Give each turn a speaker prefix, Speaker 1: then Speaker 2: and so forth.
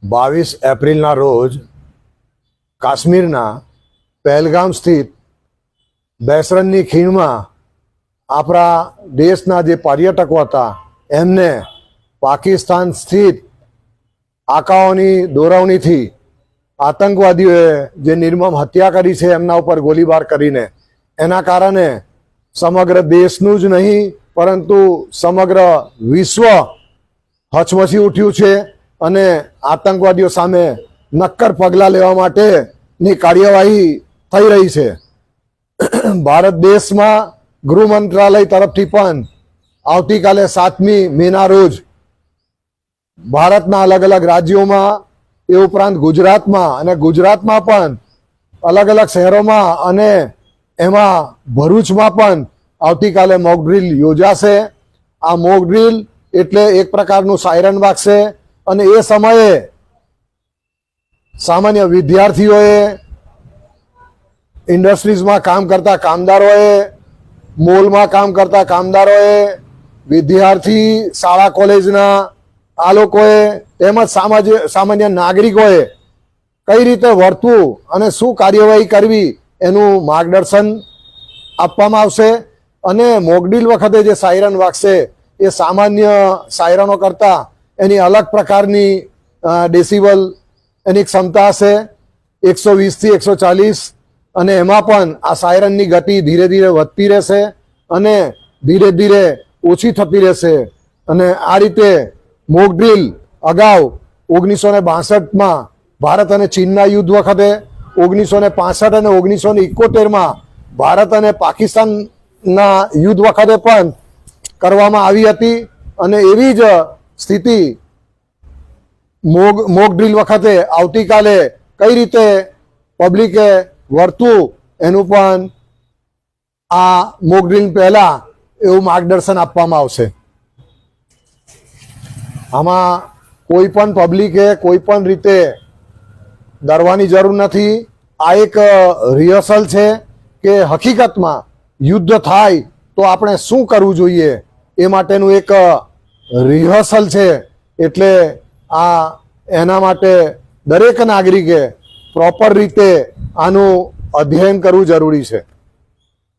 Speaker 1: 22 એપ્રિલના રોજ કાશ્મીરના પહેલગામ સ્થિત બેસરનની ખીણમાં આપણા દેશના જે પર્યટકો હતા એમને પાકિસ્તાન સ્થિત આકાઓની દોરવણીથી આતંકવાદીઓએ જે નિર્મમ હત્યા કરી છે એમના ઉપર ગોળીબાર કરીને, એના કારણે સમગ્ર દેશનું જ નહીં પરંતુ સમગ્ર વિશ્વ હચમચી ઉઠ્યું છે અને આતંકવાદીઓ સામે નક્કર પગલાં લેવા માટેની કાર્યવાહી થઈ રહી છે. ભારત દેશમાં ગૃહ મંત્રાલય તરફથી પણ આવતીકાલે 7મી મેના રોજ ભારતના અલગ અલગ રાજ્યોમાં એ ઉપરાંત ગુજરાતમાં પણ અલગ અલગ શહેરોમાં અને એમાં ભરૂચમાં પણ આવતીકાલે મોક ડ્રીલ યોજાશે. આ મોક ડ્રીલ એટલે એક પ્રકારનું સાયરન વાગશે અને એ સમયે સામાન્ય વિદ્યાર્થીઓએ, ઇન્ડસ્ટ્રીઝમાં કામ કરતા કામદારોએ, મોલમાં કામ કરતા કામદારોએ, વિદ્યાર્થી શાળા કોલેજના આ લોકોએ તેમજ સામાન્ય નાગરિકોએ કઈ રીતે વર્તવું અને શું કાર્યવાહી કરવી એનું માર્ગદર્શન આપવામાં આવશે. અને મોકડ્રીલ વખતે જે સાયરન વાગશે એ સામાન્ય સાયરનો કરતાં એની અલગ પ્રકારની ડેસિબલ એની ક્ષમતા હશે 120 થી 140 અને એમાં પણ આ સાયરનની ગતિ ધીરે ધીરે વધતી રહેશે અને ધીરે ધીરે ઓછી થતી રહેશે. અને આ રીતે મોક ડ્રીલ અગાઉ 1962માં ભારત અને ચીનના યુદ્ધ વખતે, 1965 અને 1971માં ભારત અને પાકિસ્તાનના યુદ્ધ વખતે પણ કરવામાં આવી હતી. અને એવી જ સ્થિતિ મોક ડ્રીલ વખતે આવતીકાલે કઈ રીતે પબ્લિકે વર્તવું એનું પણ આ મોક ડ્રીલ પહેલા એવું માર્ગદર્શન આપવામાં આવશે. આમાં કોઈ પણ પબ્લિકે કોઈ પણ રીતે ડરવાની જરૂર નથી. આ એક રિહર્સલ છે કે હકીકતમાં યુદ્ધ થાય તો આપણે શું કરવું જોઈએ એ માટેનું એક રિહર્સલ છે. એટલે આ એના માટે દરેક નાગરિકે પ્રોપર રીતે આનું અધ્યયન કરવું જરૂરી છે.